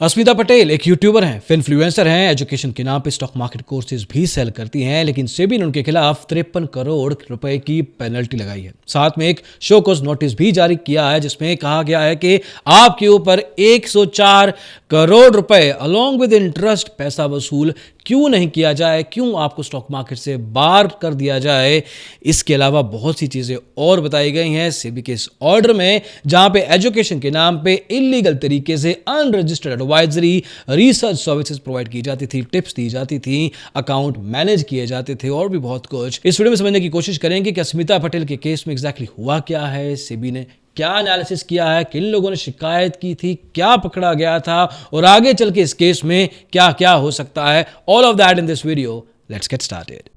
अस्मिता पटेल एक यूट्यूबर हैं, इन्फ्लुएंसर हैं, एजुकेशन के नाम पे स्टॉक मार्केट कोर्सेज भी सेल करती हैं, लेकिन सेबी ने उनके खिलाफ 53 करोड़ रुपए की पेनल्टी लगाई है। साथ में एक शो कॉज नोटिस भी जारी किया है जिसमें कहा गया है कि आपके ऊपर 104 करोड़ रुपए अलॉन्ग विद इंटरेस्ट पैसा वसूल क्यों नहीं किया जाए, क्यों आपको स्टॉक मार्केट से बाहर कर दिया जाए। इसके अलावा बहुत सी चीजें और बताई गई हैं सेबी के इस ऑर्डर में, जहां पे एजुकेशन के नाम पे इलीगल तरीके से unregistered advisory research services provide की जाती थी, टिप्स दी जाती थी, अकाउंट मैनेज किए जाते थे और भी बहुत कुछ। इस वीडियो में समझने की कोशिश करेंगे कि अस्मिता पटेल के केस में एग्जैक्टली हुआ क्या है, सेबी ने क्या एनालिसिस किया है, किन लोगों ने शिकायत की थी, क्या पकड़ा गया था और आगे चल के इस केस में क्या क्या हो सकता है। All of that in this video, let's get started.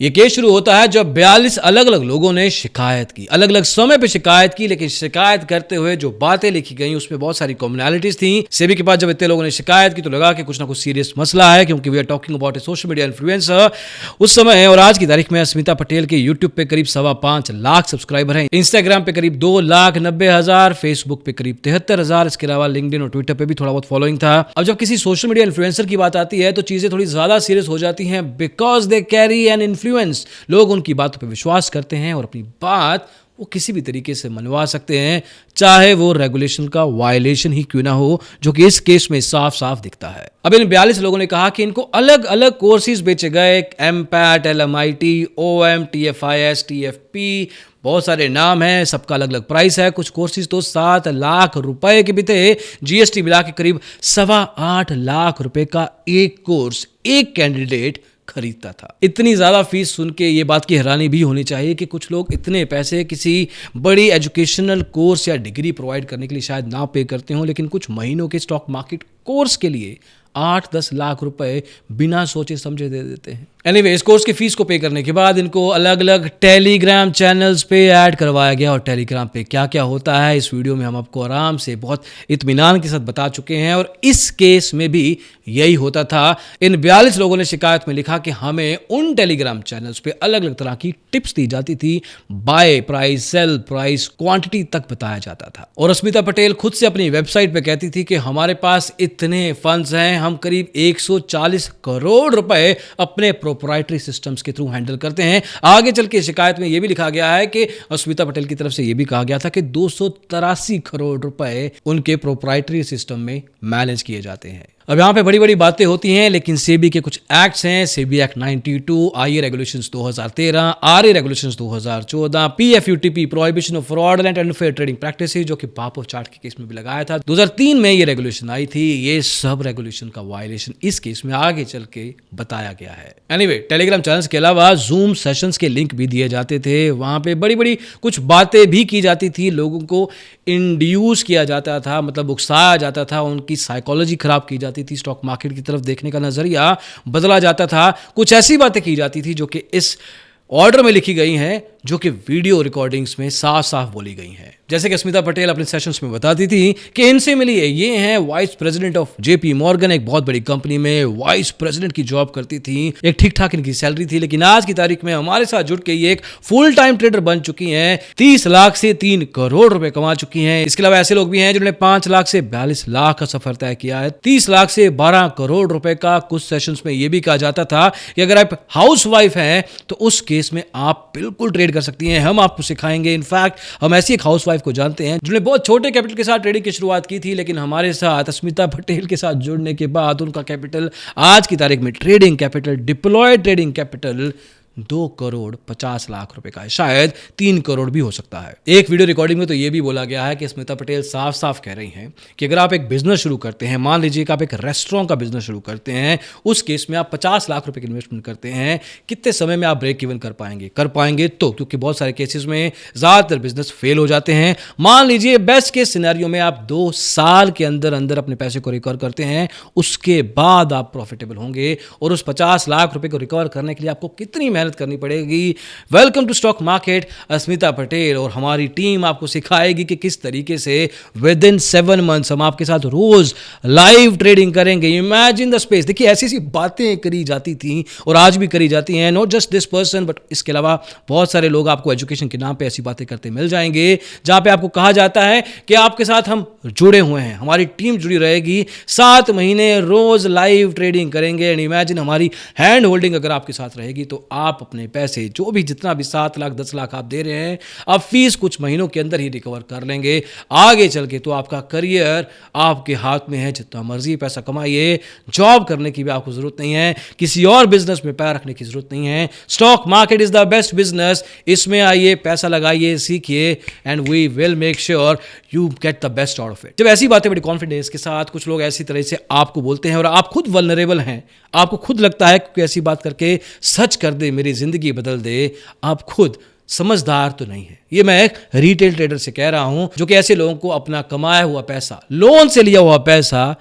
ये केस शुरू होता है जब 42 अलग अलग लोगों ने शिकायत की, अलग अलग समय पे शिकायत की, लेकिन शिकायत करते हुए जो बातें लिखी गई उसमें बहुत सारी कॉमनैलिटीज थी। सेबी के पास जब इतने लोगों ने शिकायत की तो लगा कि कुछ ना कुछ सीरियस मसला है, क्योंकि we are talking about a social media influencer. उस समय और आज की तारीख में अस्मिता पटेल के यूट्यूब पे करीब 5.25 लाख सब्सक्राइबर हैं, इंस्टाग्राम पे करीब 2,90,000, फेसबुक पे करीब 73,000, इसके अलावा लिंक्डइन और ट्विटर पे भी थोड़ा बहुत फॉलोइंग था। अब जब किसी सोशल मीडिया इन्फ्लुएंसर की बात आती है तो चीजें थोड़ी ज्यादा सीरियस हो जाती हैं, because they carry an influence. लोग उनकी बातों पे विश्वास करते हैं और अपनी बात वो किसी भी तरीके से मनवा सकते हैं, चाहे वो रेगुलेशन का वायलेशन ही क्यों ना हो, जो कि इस केस में साफ साफ दिखता है। अब इन 42 लोगों ने कहा कि इनको अलग अलग कोर्सेज बेचे गए, एमपैट, LMIT, OM, TFIS, TFP, बहुत सारे नाम हैं, सबका अलग अलग प्राइस है। कुछ कोर्सेज तो 7 लाख रुपए के भी थे, GST मिला के करीब 8.25 लाख रुपए का एक कोर्स एक कैंडिडेट खरीदता था। इतनी ज्यादा फीस सुन के ये बात की हैरानी भी होनी चाहिए कि कुछ लोग इतने पैसे किसी बड़ी एजुकेशनल कोर्स या डिग्री प्रोवाइड करने के लिए शायद ना पे करते हो, लेकिन कुछ महीनों के स्टॉक मार्केट कोर्स के लिए 8-10 लाख रुपए बिना सोचे समझे दे देते हैं। एनीवे, इस कोर्स की फीस को पे करने के बाद इनको अलग अलग टेलीग्राम चैनल्स पे ऐड करवाया गया, और टेलीग्राम पे क्या क्या होता है इस वीडियो में हम आपको आराम से बहुत इत्मीनान के साथ बता चुके हैं। और इस केस में भी यही होता था। इन 42 लोगों ने शिकायत में लिखा कि हमें उन टेलीग्राम चैनल्स पे अलग अलग तरह की टिप्स दी जाती थी, buy price, sell price, quantity तक बताया जाता था। और अस्मिता पटेल खुद से अपनी वेबसाइट पे कहती थी कि हमारे पास इतने फंड्स हैं, हम करीब 140 करोड़ रुपए अपने प्रोप्राइटरी सिस्टम्स के थ्रू हैंडल करते हैं। आगे चल के शिकायत में यह भी लिखा गया है कि अस्मिता पटेल की तरफ से यह भी कहा गया था कि 283 करोड़ रुपए उनके प्रोप्राइटरी सिस्टम में मैनेज किए जाते हैं। अब यहाँ पे बड़ी बड़ी बातें होती हैं, लेकिन सेबी के कुछ एक्ट्स हैं, SEBI act 92, IA regulations 2013, RA regulations 2014, PFUTP prohibition of fraudulent and unfair trading practices, जो कि पाप ऑफ चार्ट के केस में भी लगाया था। 2003 में ये रेगुलेशन आई थी। ये सब रेगुलेशन का वायलेशन इस केस में आगे चल के बताया गया है। एनीवे, टेलीग्राम चैनल्स के अलावा जूम सेशंस के लिंक भी दिए जाते थे, वहां पे बड़ी बड़ी कुछ बातें भी की जाती थी, लोगों को इंड्यूस किया जाता था, मतलब उकसाया जाता था, उनकी साइकोलॉजी खराब की जाती थी, स्टॉक मार्केट की तरफ देखने का नजरिया बदला जाता था। कुछ ऐसी बातें की जाती थी जो कि इस ऑर्डर में लिखी गई हैं, जो कि वीडियो रिकॉर्डिंग्स में साफ साफ बोली गई हैं। जैसे कि अस्मिता पटेल अपने सेशंस में बताती थी कि इनसे मिली है, ये हैं vice president of JP Morgan, एक बहुत बड़ी कंपनी में वाइस प्रेसिडेंट की जॉब करती थी, एक ठीक ठाक इनकी सैलरी थी, लेकिन आज की तारीख में हमारे साथ जुड़ के ये एक फुल टाइम ट्रेडर बन चुकी हैं, 30 लाख से 3 करोड़ रुपए कमा चुकी हैं। इसके अलावा ऐसे लोग भी हैं जिन्होंने 5 लाख से 42 लाख का सफर तय किया है, 30 लाख से 12 करोड़ रुपए का। कुछ सेशंस में यह भी कहा जाता था कि अगर आप हाउस वाइफ हैं तो उस केस में आप बिल्कुल ट्रेड कर सकती हैं, हम आपको सिखाएंगे। इनफैक्ट हम ऐसी एक हाउस वाइफ को जानते हैं जिन्होंने बहुत छोटे कैपिटल के साथ ट्रेडिंग की शुरुआत की थी, लेकिन हमारे साथ अस्मिता पटेल के साथ जुड़ने के बाद उनका कैपिटल आज की तारीख में trading capital, deployed trading capital 2 crore 50 lakh रुपए का है, शायद 3 करोड़ भी हो सकता है। एक वीडियो रिकॉर्डिंग में तो यह भी बोला गया है कि अस्मिता पटेल साफ साफ कह रही हैं कि अगर आप एक बिजनेस शुरू करते हैं, मान लीजिए कि आप एक रेस्टोरेंट का बिजनेस शुरू करते हैं, उस केस में आप 50 लाख रुपए की इन्वेस्टमेंट करते हैं, कितने समय में आप ब्रेक इवन कर पाएंगे तो, क्योंकि बहुत सारे केसेस में ज्यादातर बिजनेस फेल हो जाते हैं। मान लीजिए बेस्ट केस सिनेरियो में आप 2 साल के अंदर अंदर अपने पैसे को रिकवर करते हैं, उसके बाद आप प्रॉफिटेबल होंगे। और उस 50 लाख रुपए को रिकवर करने के लिए आपको कितनी मेहनत मेहनत करनी पड़ेगी। वेलकम टू स्टॉक मार्केट, अस्मिता पटेल, और हमारी टीम आपको सिखाएगी कि किस तरीके से विद इन 7 मंथ्स हम आपके साथ रोज लाइव ट्रेडिंग करेंगे। Imagine the space. देखिए ऐसी ऐसी बातें करी जाती थी और आज भी करी जाती हैं, not just this person but इसके अलावा बहुत सारे लोग आपको एजुकेशन के नाम पे ऐसी बातें करते मिल जाएंगे, जहां पे आपको कहा जाता है कि आपके साथ हम जुड़े हुए हैं, हमारी टीम जुड़ी रहेगी, 7 महीने रोज लाइव ट्रेडिंग करेंगे। एंड इमेजिन हमारी हैंड होल्डिंग अगर आपके साथ रहेगी तो आप अपने पैसे जो भी जितना भी 7 लाख 10 लाख आप दे रहे हैं, आप फीस कुछ महीनों के अंदर ही रिकवर कर लेंगे। आगे चल के तो आपका करियर आपके हाथ में है, जितना मर्जी पैसा कमाइए, जॉब करने की भी आपको जरूरत नहीं है, किसी और बिजनेस में पैर रखने की जरूरत नहीं है। Stock market is the best business. इसमें आइए, पैसा लगाइए, सीखिए, and we will make sure you get the best out of it. जब ऐसी बातें बड़ी कॉन्फिडेंस के साथ कुछ लोग ऐसी तरह से आपको बोलते हैं और आप खुद वल्नरेबल हैं, आपको खुद लगता है कि ऐसी बात करके सच कर दे, मेरी जिंदगी बदल दे, आप खुद समझदार तो नहीं है। ये मैं एक रिटेल ट्रेडर से कह रहा हूं, जो कि ऐसे लोगों को अपना कमाया हुआ पैसा, लोन से लिया हुआ पैसा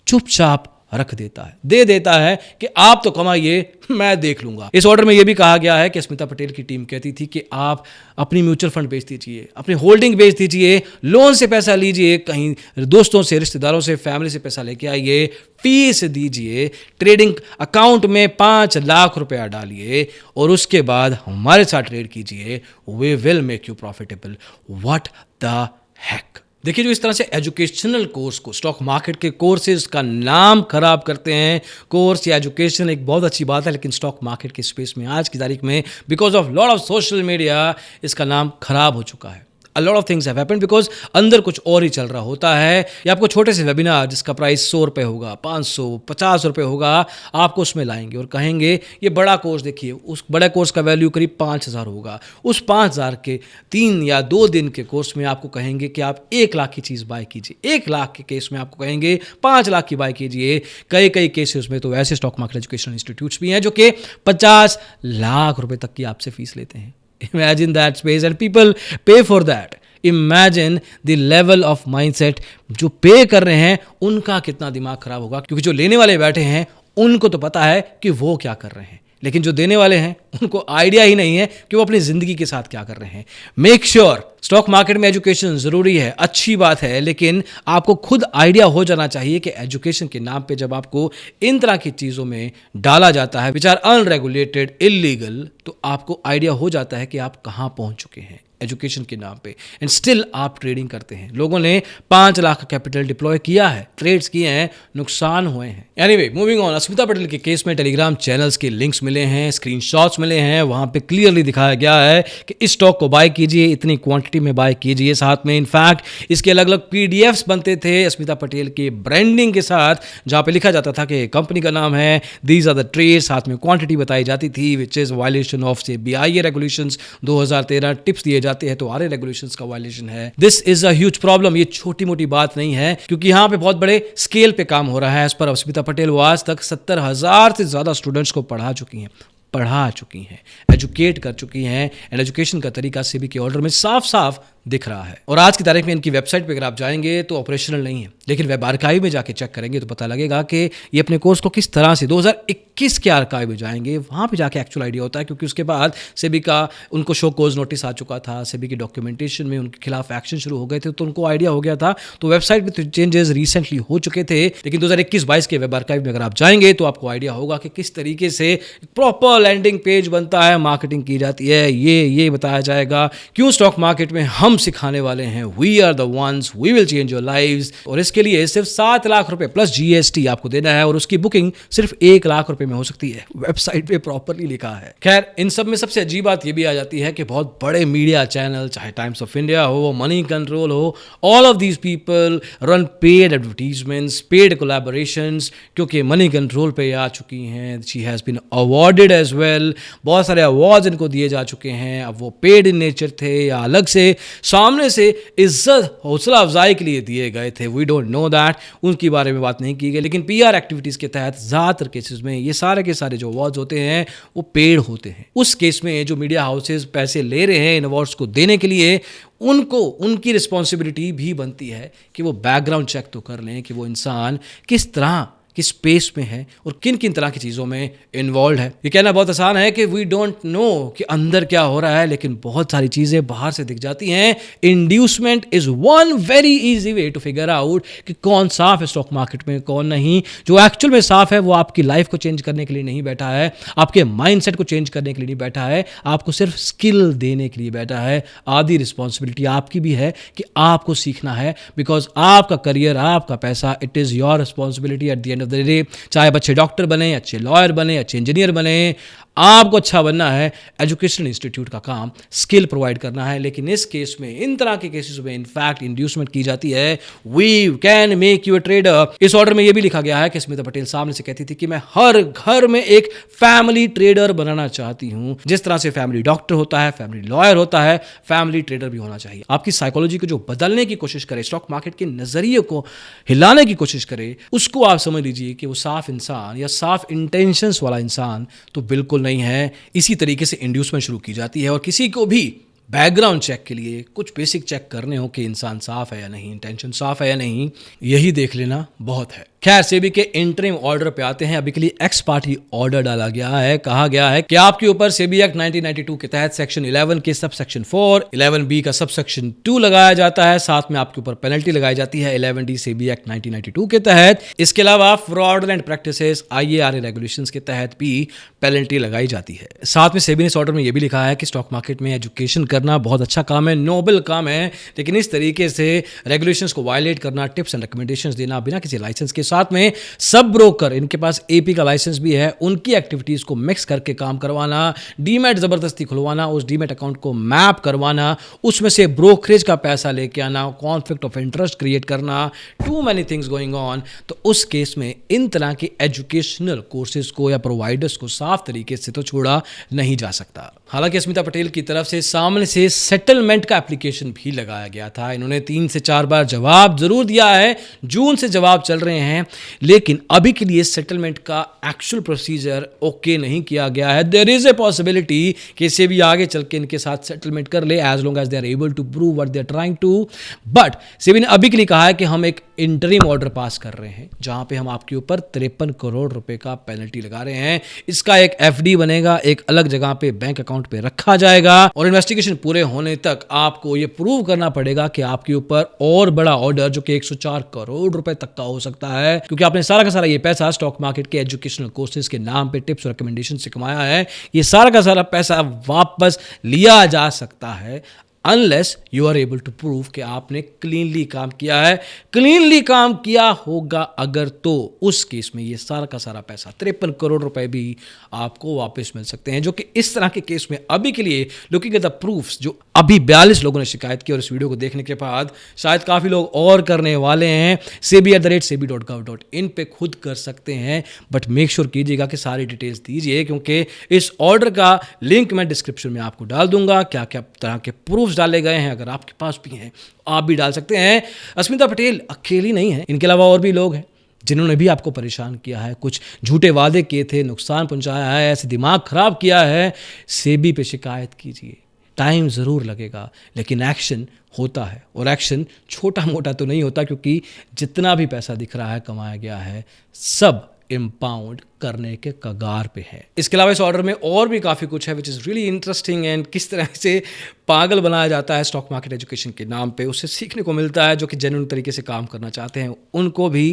चुपचाप रख देता है, दे देता है कि आप तो कमाइए, मैं देख लूंगा। इस ऑर्डर में यह भी कहा गया है कि अस्मिता पटेल की टीम कहती थी कि आप अपनी म्यूचुअल फंड बेच दीजिए, अपनी होल्डिंग बेच दीजिए, लोन से पैसा लीजिए, कहीं दोस्तों से, रिश्तेदारों से, फैमिली से पैसा लेके आइए, फीस दीजिए, ट्रेडिंग अकाउंट में 5 लाख रुपया डालिए और उसके बाद हमारे साथ ट्रेड कीजिए। We will make you profitable. What the heck. देखिए, जो इस तरह से एजुकेशनल कोर्स को, स्टॉक मार्केट के कोर्सेज का नाम खराब करते हैं, कोर्स या एजुकेशन एक बहुत अच्छी बात है, लेकिन स्टॉक मार्केट के स्पेस में आज की तारीख में because of lot of social media इसका नाम खराब हो चुका है। A lot of things have happened because अंदर कुछ और ही चल रहा होता है। या आपको छोटे से वेबिनार जिसका प्राइस 100 रुपये होगा, 500, 50 रुपये होगा, आपको उसमें लाएंगे और कहेंगे ये बड़ा कोर्स देखिए, उस बड़े कोर्स का वैल्यू करीब 5000 होगा। उस 5000 के 3 या 2 दिन के कोर्स में आपको कहेंगे कि आप 1 लाख की चीज़ बाय कीजिए। 1 लाख के केस में आपको कहेंगे 5 लाख की बाय कीजिए। कई केसेस में तो ऐसे स्टॉक मार्केट एजुकेशन इंस्टीट्यूट्स भी हैं जो कि 50 लाख रुपए तक की आपसे फीस लेते हैं। Imagine that space and people pay for that. Imagine the level of mindset जो पे कर रहे हैं उनका कितना दिमाग खराब होगा, क्योंकि जो लेने वाले बैठे हैं उनको तो पता है कि वो क्या कर रहे हैं, लेकिन जो देने वाले हैं उनको आइडिया ही नहीं है कि वो अपनी जिंदगी के साथ क्या कर रहे हैं। मेक श्योर स्टॉक मार्केट में एजुकेशन जरूरी है, अच्छी बात है, लेकिन आपको खुद आइडिया हो जाना चाहिए कि एजुकेशन के नाम पे जब आपको इन तरह की चीजों में डाला जाता है विच आर अनरेगुलेटेड, इलीगल, तो आपको आइडिया हो जाता है कि आप कहां पहुंच चुके हैं एजुकेशन के नाम पे, एंड स्टिल आप ट्रेडिंग करते हैं। लोगों ने 5 लाख का कैपिटल डिप्लॉय किया है, ट्रेड्स किए हैं, नुकसान हुए हैं। Anyway, moving on. Asmita Patel के केस में टेलीग्राम चैनल्स के लिंक्स मिले हैं, स्क्रीनशॉट्स मिले हैं, वहां पे क्लियरली दिखाया गया है कि इस स्टॉक को बाय कीजिए, इतनी क्वांटिटी में बाय कीजिए। साथ में इनफैक्ट इसके अलग अलग पीडीएफ्स बनते थे अस्मिता पटेल के ब्रांडिंग के साथ, जहां पे लिखा जाता था कि कंपनी का नाम है, दीज आर द ट्रेड्स, साथ में क्वांटिटी बताई जाती थी विच इज वायलेशन ऑफ से BIA रेगुलेशंस 2013, टिप्स दिए जाते हैं तो RA रेगुलेशंस का वायलेशन है। This is a huge problem. ये छोटी मोटी बात नहीं है, क्योंकि यहाँ पे बहुत बड़े स्केल पे काम हो रहा है। एज पर अस्मिता पटेल वो आज तक 70,000 से ज्यादा स्टूडेंट्स को पढ़ा चुकी हैं, एजुकेट कर चुकी हैं, एंड एजुकेशन का तरीका सेबी के ऑर्डर में साफ साफ दिख रहा है। और आज की तारीख में इनकी वेबसाइट पे अगर आप जाएंगे तो ऑपरेशनल नहीं है, लेकिन वेब आर्काइव में जाके चेक करेंगे तो पता लगेगा कि ये अपने कोर्स को किस तरह से 2021 के आर्काइव में जाएंगे, वहां पे जाके एक्चुअल आइडिया होता है। क्योंकि उसके बाद सेबी का उनको शो कोज नोटिस आ चुका था, सेबी की डॉक्यूमेंटेशन में उनके खिलाफ एक्शन शुरू हो गए थे, तो उनको आइडिया हो गया था। तो वेबसाइट में तो चेंजेस रिसेंटली हो चुके थे, लेकिन 2021-22 के वेब आर्काइव में अगर आप जाएंगे तो आपको आइडिया होगा कि किस तरीके से प्रॉपर लैंडिंग पेज बनता है, मार्केटिंग की जाती है, ये बताया जाएगा क्यों स्टॉक मार्केट में हम सिखाने वाले हैं। We are the ones, we will change your lives. और इसके लिए सिर्फ 7 लाख रुपए प्लस GST आपको देना है, और उसकी बुकिंग सिर्फ 1 लाख रुपए में हो सकती है। वेबसाइट पे प्रॉपरली लिखा है। खैर, इन सब में सबसे अजीब बात यह भी आ जाती है कि बहुत बड़े मीडिया चैनल, चाहे टाइम्स ऑफ इंडिया हो, मनी कंट्रोल हो, all of these people run paid advertisements, paid collaborations, क्योंकि मनी कंट्रोल पे आ चुकी हैं। She has been awarded as well, बहुत सारे अवार्ड्स इनको दिए जा चुके हैं। अब वो पेड इन नेचर थे या अलग से सामने से इज्जत हौसला अफजाई के लिए दिए गए थे, वी डोंट नो दैट, उनके बारे में बात नहीं की गई। लेकिन PR एक्टिविटीज के तहत ज़्यादातर केसेस में ये सारे के सारे जो अवार्ड्स होते हैं वो पेड होते हैं। उस केस में जो मीडिया हाउसेज पैसे ले रहे हैं इन अवार्ड्स को देने के लिए, उनको उनकी रिस्पॉन्सिबिलिटी भी बनती है कि वो बैकग्राउंड चेक तो कर लें कि वो इंसान किस तरह किस स्पेस में है और किन किन तरह की चीज़ों में इन्वॉल्व है। ये कहना बहुत आसान है कि वी डोंट नो कि अंदर क्या हो रहा है, लेकिन बहुत सारी चीज़ें बाहर से दिख जाती हैं। Inducement is one very easy way to figure out कि कौन साफ है स्टॉक मार्केट में, कौन नहीं। जो एक्चुअल में साफ है वो आपकी लाइफ को चेंज करने के लिए नहीं बैठा है, आपके माइंडसेट को चेंज करने के लिए नहीं बैठा है, आपको सिर्फ स्किल देने के लिए बैठा है। आधी रिस्पॉन्सिबिलिटी आपकी भी है कि आपको सीखना है, बिकॉज आपका करियर, आपका पैसा, it is your responsibility at the end of the day. चाहे अच्छे डॉक्टर बने, अच्छे लॉयर बने, अच्छे इंजीनियर बने, आपको अच्छा बनना है। एजुकेशनल इंस्टीट्यूट का काम स्किल प्रोवाइड करना है, लेकिन इस केस में, इन तरह के केसेस में इनफैक्ट इंड्यूसमेंट की जाती है। We can make you a trader. इस ऑर्डर में यह भी लिखा गया है कि स्मिता पटेल सामने से कहती थी कि मैं हर घर में एक फैमिली ट्रेडर बनाना चाहती हूं। जिस तरह से फैमिली डॉक्टर होता है, फैमिली लॉयर होता है, फैमिली ट्रेडर भी होना चाहिए। आपकी साइकोलॉजी को जो बदलने की कोशिश करे, स्टॉक मार्केट के नजरिए को हिलाने की कोशिश करे, उसको आप समझ लीजिए कि वो साफ इंसान या साफ इंटेंशंस वाला इंसान तो बिल्कुल नहीं है। इसी तरीके से इंड्यूसमेंट शुरू की जाती है और किसी को भी बैकग्राउंड चेक के लिए कुछ बेसिक चेक करने हो कि इंसान साफ है या नहीं, इंटेंशन साफ है या नहीं, यही देख लेना बहुत है। खैर, सेबी के इंटरिम ऑर्डर पे आते हैं। अभी के लिए एक्स पार्टी ऑर्डर डाला गया है। कहा गया है कि आपके ऊपर सेबी एक्ट 1992 के तहत सेक्शन 11 के सब सेक्शन 4, 11B का सब सेक्शन 2 लगाया जाता है। साथ में आपके ऊपर पेनल्टी लगाई जाती है 11D सेबी एक्ट 1992 के तहत। इसके अलावा फ्रॉडलेंट प्रैक्टिसेस IARA रेगुलेशंस के तहत भी पेनल्टी लगाई जाती है। साथ में सेबी ने इस ऑर्डर में यह भी लिखा है कि स्टॉक मार्केट में एजुकेशन करना बहुत अच्छा काम है, नोबल काम है, लेकिन इस तरीके से रेगुलेशंस को वायलेट करना, टिप्स एंड रिकमेंडेशंस देना बिना किसी लाइसेंस के, साथ में सब ब्रोकर, इनके पास AP का लाइसेंस भी है, उनकी एक्टिविटीज को मिक्स करके काम करवाना, डीमैट जबरदस्ती खुलवाना, उस डीमैट अकाउंट को मैप करवाना, उसमें से ब्रोकरेज का पैसा लेके आना, कॉन्फ्लिक्ट ऑफ इंटरेस्ट क्रिएट करना, too many things going on. तो उस केस में इन तरह के एजुकेशनल कोर्सेज को या प्रोवाइडर्स को साफ तरीके से तो छोड़ा नहीं जा सकता। हालांकि स्मिता पटेल की तरफ से सामने से सेटलमेंट का एप्लीकेशन भी लगाया गया था। इन्होंने 3 से 4 बार जवाब जरूर दिया है, जून से जवाब चल रहे हैं, लेकिन अभी के लिए सेटलमेंट का एक्चुअल प्रोसीजर ओके नहीं किया गया है। देयर इज ए पॉसिबिलिटी कि इससे भी आगे चल के इनके साथ सेटलमेंट कर ले, as long as they are able to prove what they are trying to. But SEBI ने अभी के लिए कहा है कि हम एक इंटरिम ऑर्डर पास कर रहे हैं, जहां पे हम आपके ऊपर 53 करोड़ रुपए का पेनल्टी लगा रहे हैं। इसका एक FD बनेगा, एक अलग जगह पे बैंक अकाउंट पे रखा जाएगा, और इन्वेस्टिगेशन पूरे होने तक आपको ये प्रूव करना पड़ेगा कि आपके ऊपर और बड़ा ऑर्डर, जो कि 104 करोड़ रुपए तक का हो सकता है, क्योंकि आपने सारा का सारा ये पैसा स्टॉक मार्केट के एजुकेशनल कोर्सेज के नाम पे टिप्स और रिकमेंडेशन से कमाया है। ये सारा का सारा पैसा वापस लिया जा सकता है unless you are able to prove कि आपने क्लीनली काम किया है। क्लीनली काम किया होगा अगर, तो उस केस में ये सारा का सारा पैसा 53 करोड़ रुपए भी आपको वापस मिल सकते हैं, जो कि इस तरह के केस में अभी के लिए लुकिंग एट द प्रूफ्स, जो अभी 42 लोगों ने शिकायत की और इस वीडियो को देखने के बाद शायद काफ़ी लोग और करने वाले हैं, sebi@sebi.gov.in पे खुद कर सकते हैं। बट मेक श्योर कीजिएगा कि सारी डिटेल्स दीजिए, क्योंकि इस ऑर्डर का लिंक मैं डिस्क्रिप्शन में आपको डाल दूंगा। क्या क्या तरह के प्रूफ्स डाले गए हैं, अगर आपके पास भी हैं आप भी डाल सकते हैं। स्मिता पटेल अकेली नहीं है, इनके अलावा और भी लोग हैं जिन्होंने भी आपको परेशान किया है, कुछ झूठे वादे किए थे, नुकसान पहुंचाया है, ऐसे दिमाग खराब किया है। सेबी पे शिकायत कीजिए, टाइम ज़रूर लगेगा, लेकिन एक्शन होता है, और एक्शन छोटा मोटा तो नहीं होता, क्योंकि जितना भी पैसा दिख रहा है कमाया गया है, सब इम्पाउंड करने के कगार पे है। इसके अलावा इस ऑर्डर में और भी काफ़ी कुछ है which is really interesting, and किस तरह से पागल बनाया जाता है स्टॉक मार्केट एजुकेशन के नाम पे, उससे सीखने को मिलता है। जो कि जेन्युइन तरीके से काम करना चाहते हैं उनको भी,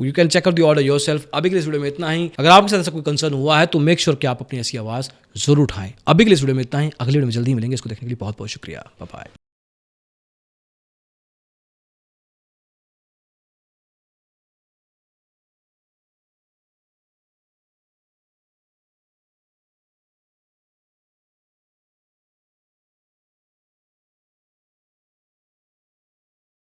you can check out the order yourself. अभी के लिए इस वीडियो में इतना ही। अगर आपके साथ ऐसा कोई कंसर्न हुआ है तो मेक श्योर कि आप अपनी ऐसी आवाज़ जरूर उठाएं। अभी के लिए इस वीडियो में इतना ही, अगली वीडियो में जल्दी मिलेंगे। इसको देखने के लिए बहुत बहुत शुक्रिया, बाय बाय।